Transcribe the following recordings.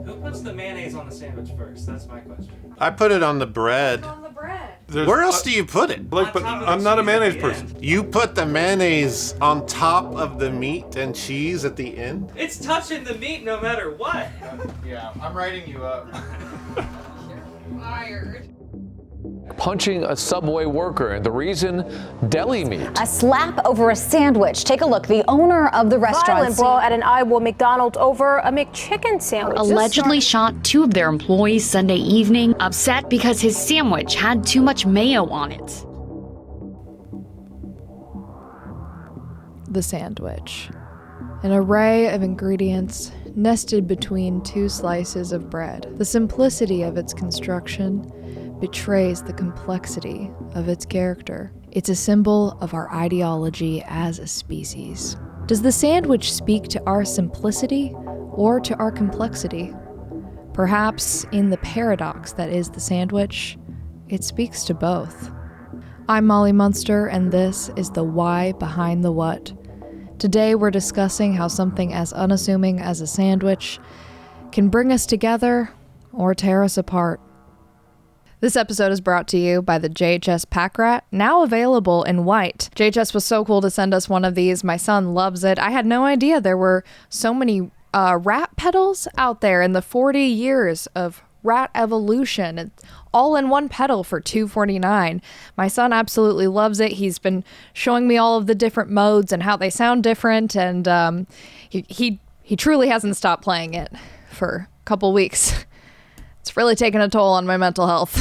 Who puts the mayonnaise on the sandwich first? That's my question. I put it on the bread. On the bread. Where else do you put it? Like, but I'm not a mayonnaise person. You put the mayonnaise on top of the meat and cheese at the end? It's touching the meat no matter what. Yeah, I'm writing you up. You're fired. Punching a Subway worker. The reason, deli meat. A slap over a sandwich. Take a look. The owner of the restaurant. Violent brawl at an Iowa McDonald's over a McChicken sandwich. Allegedly shot 2 of their employees Sunday evening, upset because his sandwich had too much mayo on it. The sandwich. An array of ingredients nested between 2 slices of bread. The simplicity of its construction betrays the complexity of its character. It's a symbol of our ideology as a species. Does the sandwich speak to our simplicity or to our complexity? Perhaps in the paradox that is the sandwich, it speaks to both. I'm Molly Muenster, and this is the Why Behind the What. Today we're discussing how something as unassuming as a sandwich can bring us together or tear us apart. This episode is brought to you by the JHS Pack Rat, now available in white. JHS was so cool to send us one of these. My son loves it. I had no idea there were so many rat pedals out there in the 40 years of rat evolution. It's all in one pedal for $2.49. My son absolutely loves it. He's been showing me all of the different modes and how they sound different, and he truly hasn't stopped playing it for a couple weeks. It's really taken a toll on my mental health.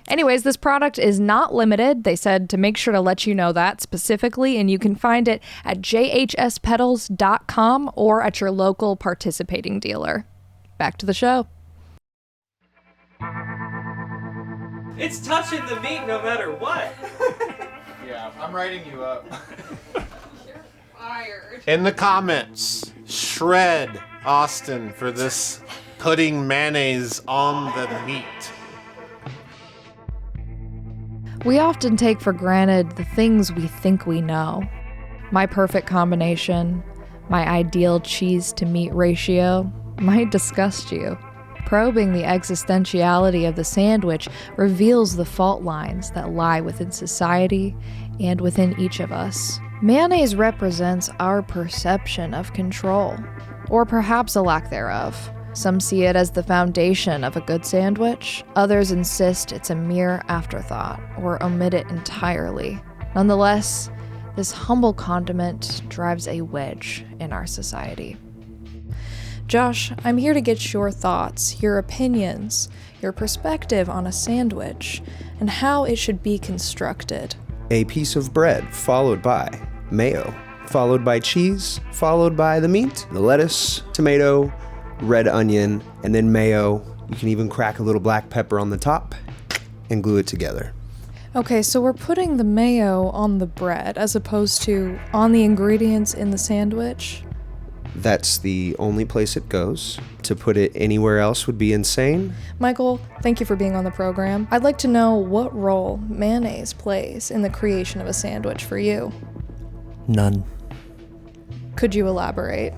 Anyways, this product is not limited. They said to make sure to let you know that specifically, and you can find it at jhspedals.com or at your local participating dealer. Back to the show. It's touching the meat no matter what. Yeah, I'm writing you up. You're fired. In the comments, shred Austin for this putting mayonnaise on the meat. We often take for granted the things we think we know. My perfect combination, my ideal cheese to meat ratio, might disgust you. Probing the existentiality of the sandwich reveals the fault lines that lie within society and within each of us. Mayonnaise represents our perception of control, or perhaps a lack thereof. Some see it as the foundation of a good sandwich. Others insist it's a mere afterthought or omit it entirely. Nonetheless, this humble condiment drives a wedge in our society. Josh, I'm here to get your thoughts, your opinions, your perspective on a sandwich, and how it should be constructed. A piece of bread followed by mayo, followed by cheese, followed by the meat, the lettuce, tomato, red onion, and then mayo. You can even crack a little black pepper on the top and glue it together. Okay, so we're putting the mayo on the bread as opposed to on the ingredients in the sandwich? That's the only place it goes. To put it anywhere else would be insane. Michael, thank you for being on the program. I'd like to know what role mayonnaise plays in the creation of a sandwich for you. None. Could you elaborate?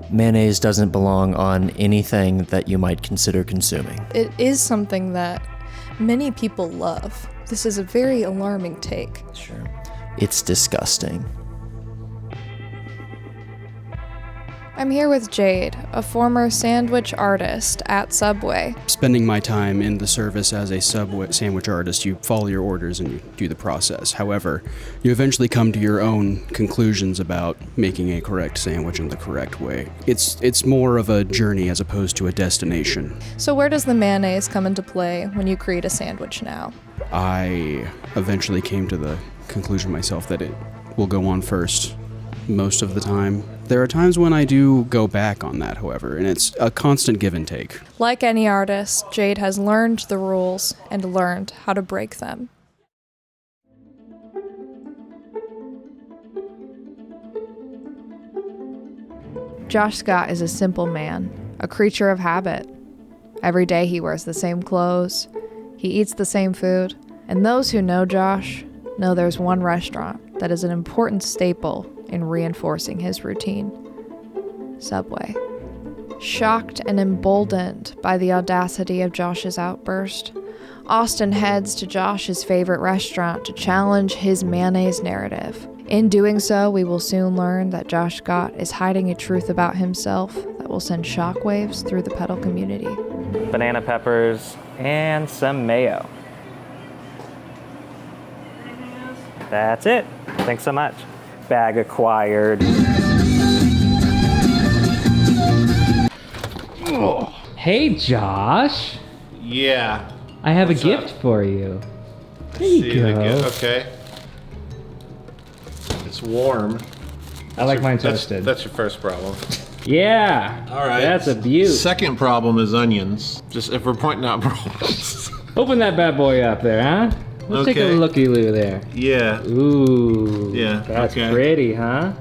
Mayonnaise doesn't belong on anything that you might consider consuming. It is something that many people love. This is a very alarming take. Sure. It's disgusting. I'm here with Jade, a former sandwich artist at Subway. Spending my time in the service as a Subway sandwich artist, you follow your orders and you do the process. However, you eventually come to your own conclusions about making a correct sandwich in the correct way. It's more of a journey as opposed to a destination. So where does the mayonnaise come into play when you create a sandwich now? I eventually came to the conclusion myself that it will go on first most of the time. There are times when I do go back on that, however, and it's a constant give and take. Like any artist, Jade has learned the rules and learned how to break them. Josh Scott is a simple man, a creature of habit. Every day he wears the same clothes, he eats the same food, and those who know Josh know there's one restaurant that is an important staple in reinforcing his routine: Subway. Shocked and emboldened by the audacity of Josh's outburst, Austin heads to Josh's favorite restaurant to challenge his mayonnaise narrative. In doing so, we will soon learn that Josh Scott is hiding a truth about himself that will send shockwaves through the pedal community. Banana peppers and some mayo. That's it. Thanks so much. Bag acquired. Hey, Josh. Yeah. I have a gift for you. There you go. Okay. It's warm. I like mine toasted. That's your first problem. Yeah. All right. That's a beaut. Second problem is onions. Just if we're pointing out problems. Open that bad boy up there, huh? Let's take a looky-loo there. Yeah. Ooh. Yeah. That's pretty, huh?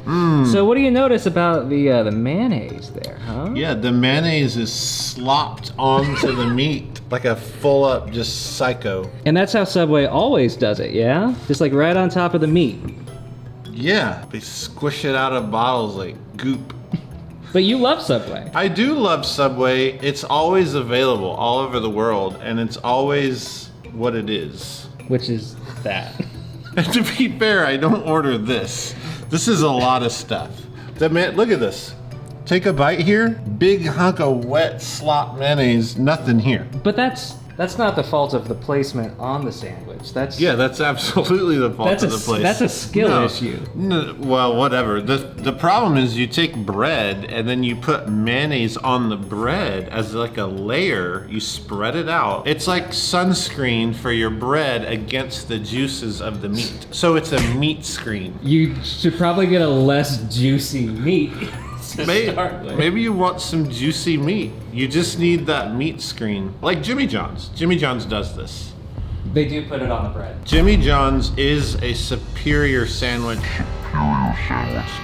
So what do you notice about the mayonnaise there, huh? Yeah, the mayonnaise is slopped onto the meat like a full-up just psycho. And that's how Subway always does it, yeah? Just like right on top of the meat. Yeah, they squish it out of bottles like goop. But you love Subway. I do love Subway. It's always available all over the world, and it's always what it is. Which is that. And to be fair, I don't order this. This is a lot of stuff. Look at this. Take a bite here. Big hunk of wet slop mayonnaise, nothing here. But that's not the fault of the placement on the sandwich. That's absolutely the fault of the place. That's a skill issue. No, well, whatever. The problem is you take bread and then you put mayonnaise on the bread as like a layer. You spread it out. It's like sunscreen for your bread against the juices of the meat. So it's a meat screen. You should probably get a less juicy meat. Maybe you want some juicy meat. You just need that meat screen. Like Jimmy John's. Jimmy John's does this. They do put it on the bread. Jimmy John's is a superior sandwich,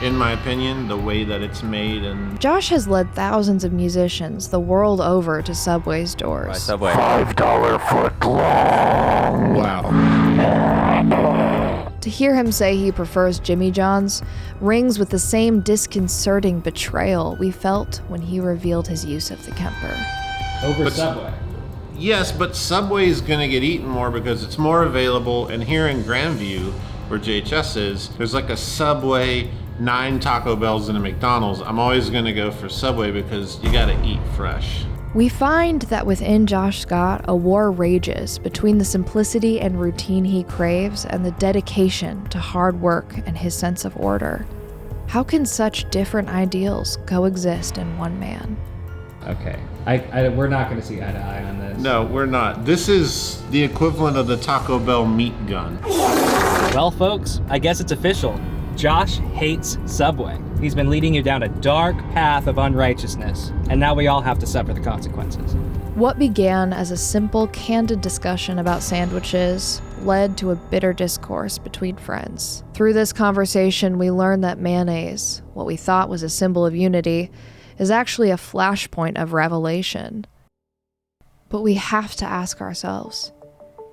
in my opinion, the way that it's made. And Josh has led thousands of musicians the world over to Subway's doors. By Subway. $5 foot long. Wow. To hear him say he prefers Jimmy John's rings with the same disconcerting betrayal we felt when he revealed his use of the Kemper. Over Subway. Yes, but Subway is going to get eaten more because it's more available. And here in Grandview, where JHS is, there's like a Subway, 9 Taco Bells, and a McDonald's. I'm always going to go for Subway because you got to eat fresh. We find that within Josh Scott, a war rages between the simplicity and routine he craves and the dedication to hard work and his sense of order. How can such different ideals coexist in one man? Okay. We're not going to see eye to eye on this. No, we're not. This is the equivalent of the Taco Bell meat gun. Well, folks, I guess it's official. Josh hates Subway. He's been leading you down a dark path of unrighteousness, and now we all have to suffer the consequences. What began as a simple, candid discussion about sandwiches led to a bitter discourse between friends. Through this conversation, we learned that mayonnaise, what we thought was a symbol of unity, is actually a flashpoint of revelation. But we have to ask ourselves,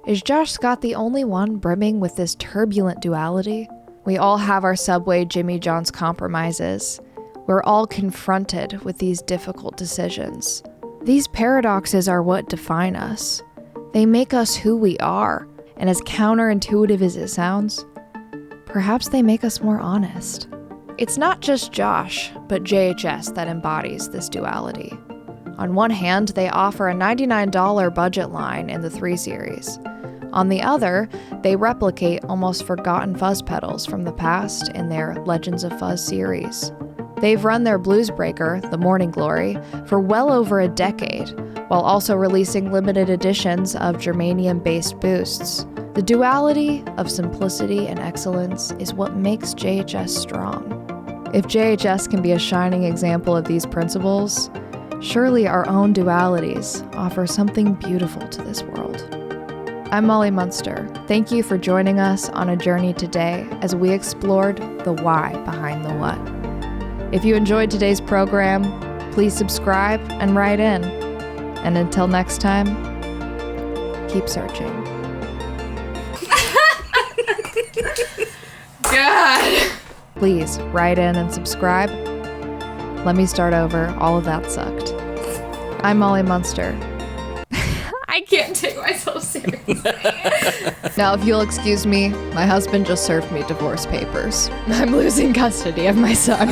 is Josh Scott the only one brimming with this turbulent duality? We all have our Subway Jimmy John's compromises. We're all confronted with these difficult decisions. These paradoxes are what define us. They make us who we are, and as counterintuitive as it sounds, perhaps they make us more honest. It's not just Josh, but JHS that embodies this duality. On one hand, they offer a $99 budget line in the 3 Series. On the other, they replicate almost forgotten fuzz pedals from the past in their Legends of Fuzz series. They've run their blues breaker, the Morning Glory, for well over a decade, while also releasing limited editions of germanium-based boosts. The duality of simplicity and excellence is what makes JHS strong. If JHS can be a shining example of these principles, surely our own dualities offer something beautiful to this world. I'm Molly Muenster. Thank you for joining us on a journey today as we explored the why behind the what. If you enjoyed today's program, please subscribe and write in. And until next time, keep searching. God. Please write in and subscribe. Let me start over. All of that sucked. I'm Molly Muenster. I can't take myself seriously. Now, if you'll excuse me, my husband just served me divorce papers. I'm losing custody of my son.